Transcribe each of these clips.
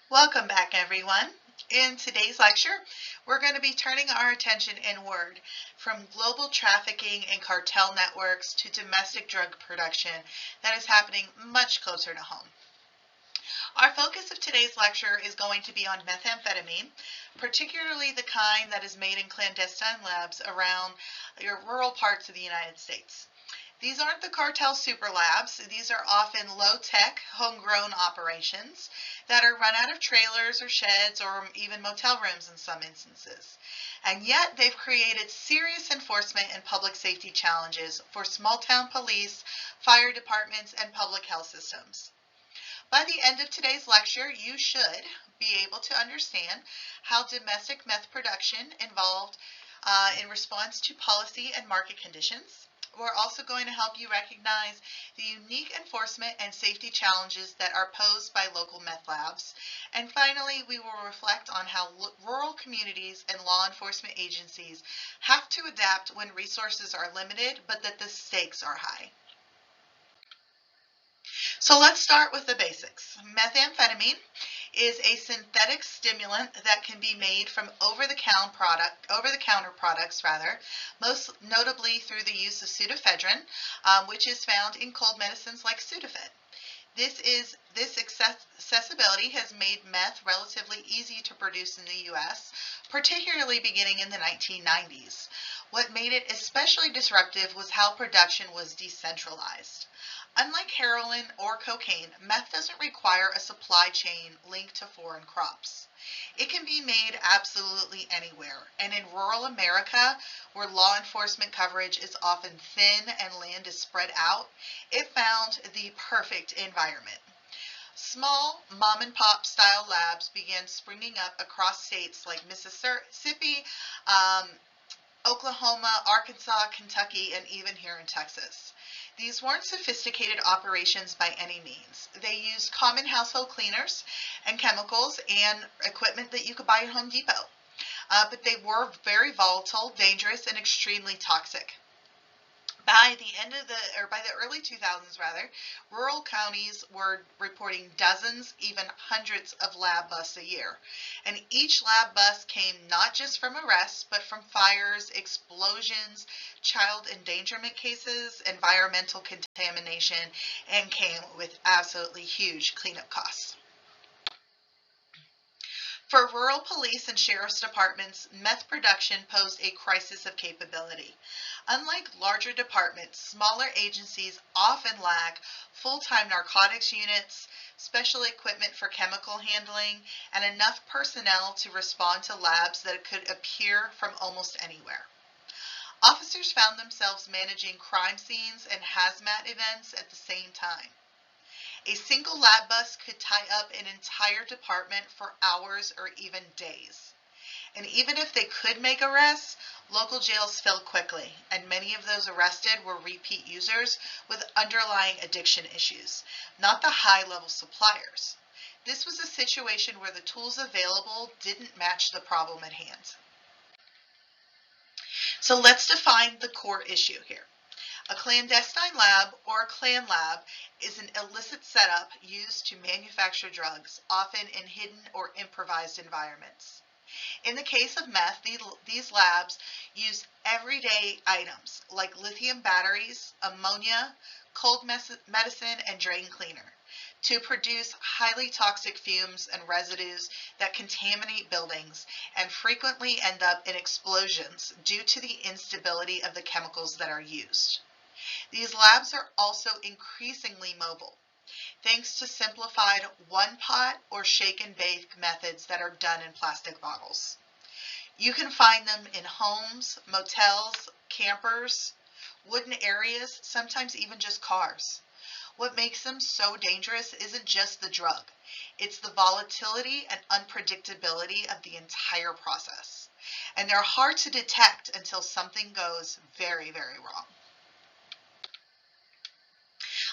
Welcome back, everyone. In today's lecture, we're going to be turning our attention inward from global trafficking and cartel networks to domestic drug production that is happening much closer to home. Our focus of today's lecture is going to be on methamphetamine, particularly the kind that is made in clandestine labs around your rural parts of the United States. These aren't the cartel super labs. These are often low-tech, homegrown operations that are run out of trailers or sheds or even motel rooms in some instances. And yet they've created serious enforcement and public safety challenges for small-town police, fire departments, and public health systems. By the end of today's lecture, you should be able to understand how domestic meth production evolved in response to policy and market conditions. We're also going to help you recognize the unique enforcement and safety challenges that are posed by local meth labs. And finally, we will reflect on how rural communities and law enforcement agencies have to adapt when resources are limited, but that the stakes are high. So let's start with the basics. Methamphetamine is a synthetic stimulant that can be made from over-the-counter products, most notably through the use of pseudoephedrine, which is found in cold medicines like Sudafed. This accessibility has made meth relatively easy to produce in the U.S., particularly beginning in the 1990s. What made it especially disruptive was how production was decentralized. Unlike heroin or cocaine, meth doesn't require a supply chain linked to foreign crops. It can be made absolutely anywhere, and in rural America, where law enforcement coverage is often thin and land is spread out, it found the perfect environment. Small mom-and-pop style labs began springing up across states like Mississippi, Oklahoma, Arkansas, Kentucky, and even here in Texas. These weren't sophisticated operations by any means. They used common household cleaners and chemicals and equipment that you could buy at Home Depot. But they were very volatile, dangerous, and extremely toxic. By the early 2000s, rural counties were reporting dozens, even hundreds of lab busts a year. And each lab bust came not just from arrests, but from fires, explosions, child endangerment cases, environmental contamination, and came with absolutely huge cleanup costs. For rural police and sheriff's departments, meth production posed a crisis of capability. Unlike larger departments, smaller agencies often lack full-time narcotics units, special equipment for chemical handling, and enough personnel to respond to labs that could appear from almost anywhere. Officers found themselves managing crime scenes and hazmat events at the same time. A single lab bust could tie up an entire department for hours or even days. And even if they could make arrests, local jails filled quickly, and many of those arrested were repeat users with underlying addiction issues, not the high-level suppliers. This was a situation where the tools available didn't match the problem at hand. So let's define the core issue here. A clandestine lab, or a clan lab, is an illicit setup used to manufacture drugs, often in hidden or improvised environments. In the case of meth, these labs use everyday items like lithium batteries, ammonia, cold medicine, and drain cleaner to produce highly toxic fumes and residues that contaminate buildings and frequently end up in explosions due to the instability of the chemicals that are used. These labs are also increasingly mobile, thanks to simplified one-pot or shake-and-bake methods that are done in plastic bottles. You can find them in homes, motels, campers, wooden areas, sometimes even just cars. What makes them so dangerous isn't just the drug. It's the volatility and unpredictability of the entire process. And they're hard to detect until something goes very, very wrong.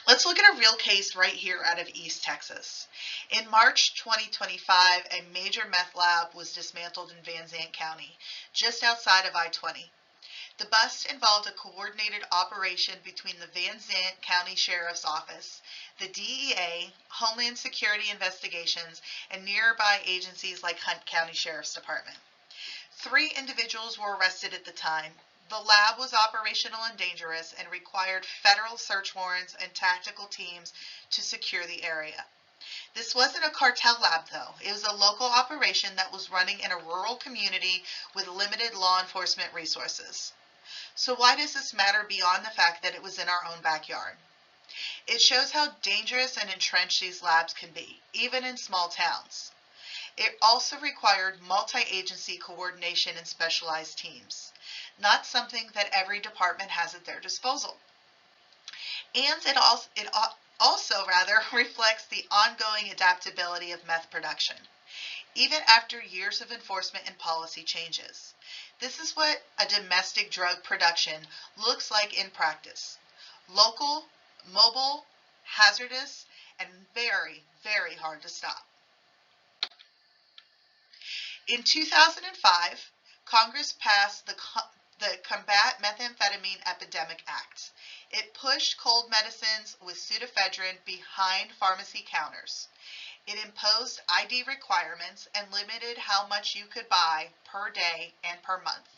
Let's look at a real case right here out of East Texas. In March 2025, a major meth lab was dismantled in Van Zandt County, just outside of I-20. The bust involved a coordinated operation between the Van Zandt County Sheriff's Office, the DEA, Homeland Security Investigations, and nearby agencies like Hunt County Sheriff's Department. 3 individuals were arrested at the time. The lab was operational and dangerous and required federal search warrants and tactical teams to secure the area. This wasn't a cartel lab, though. It was a local operation that was running in a rural community with limited law enforcement resources. So why does this matter beyond the fact that it was in our own backyard? It shows how dangerous and entrenched these labs can be, even in small towns. It also required multi-agency coordination and specialized teams, not something that every department has at their disposal. And it also reflects the ongoing adaptability of meth production, even after years of enforcement and policy changes. This is what a domestic drug production looks like in practice: local, mobile, hazardous, and very, very hard to stop. In 2005, Congress passed the Combat Methamphetamine Epidemic Act. It pushed cold medicines with pseudoephedrine behind pharmacy counters. It imposed ID requirements and limited how much you could buy per day and per month.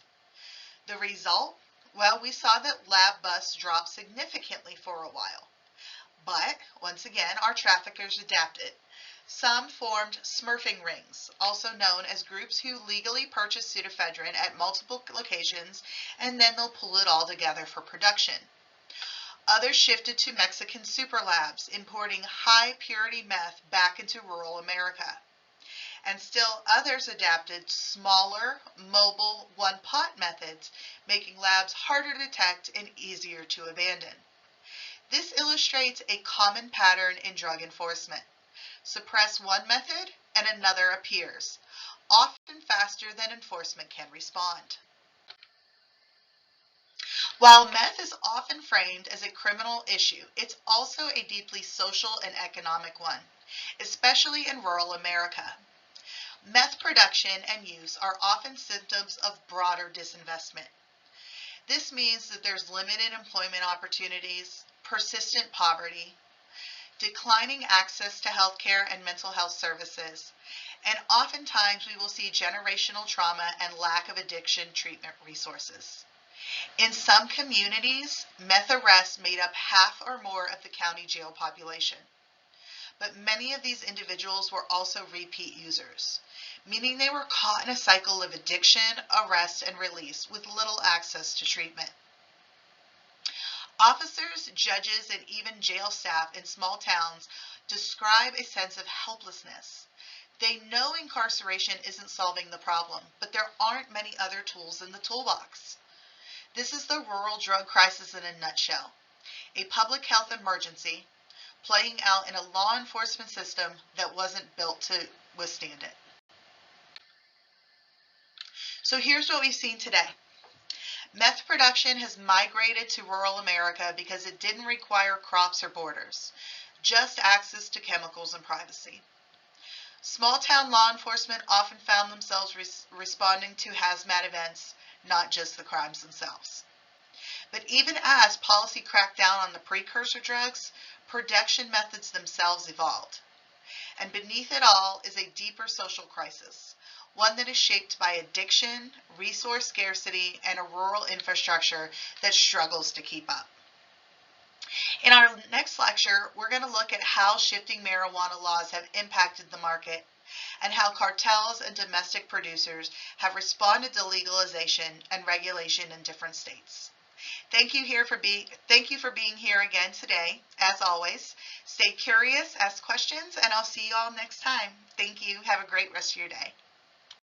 The result? Well, we saw that lab busts dropped significantly for a while. But, once again, our traffickers adapted. Some formed smurfing rings, also known as groups who legally purchase pseudoephedrine at multiple locations, and then they'll pull it all together for production. Others shifted to Mexican super labs, importing high-purity meth back into rural America. And still others adapted smaller, mobile, one-pot methods, making labs harder to detect and easier to abandon. This illustrates a common pattern in drug enforcement. Suppress one method and another appears, often faster than enforcement can respond. While meth is often framed as a criminal issue, it's also a deeply social and economic one, especially in rural America. Meth production and use are often symptoms of broader disinvestment. This means that there's limited employment opportunities, persistent poverty, declining access to healthcare and mental health services, and oftentimes we will see generational trauma and lack of addiction treatment resources. In some communities, meth arrests made up half or more of the county jail population. But many of these individuals were also repeat users, meaning they were caught in a cycle of addiction, arrest, and release with little access to treatment. Officers, judges, and even jail staff in small towns describe a sense of helplessness. They know incarceration isn't solving the problem, but there aren't many other tools in the toolbox. This is the rural drug crisis in a nutshell, a public health emergency playing out in a law enforcement system that wasn't built to withstand it. So here's what we've seen today. Meth production has migrated to rural America because it didn't require crops or borders, just access to chemicals and privacy. Small-town law enforcement often found themselves responding to hazmat events, not just the crimes themselves. But even as policy cracked down on the precursor drugs, production methods themselves evolved. And beneath it all is a deeper social crisis, one that is shaped by addiction, resource scarcity, and a rural infrastructure that struggles to keep up. In our next lecture, we're going to look at how shifting marijuana laws have impacted the market and how cartels and domestic producers have responded to legalization and regulation in different states. Thank you for being here again today. As always, stay curious, ask questions, and I'll see you all next time. Thank you. Have a great rest of your day.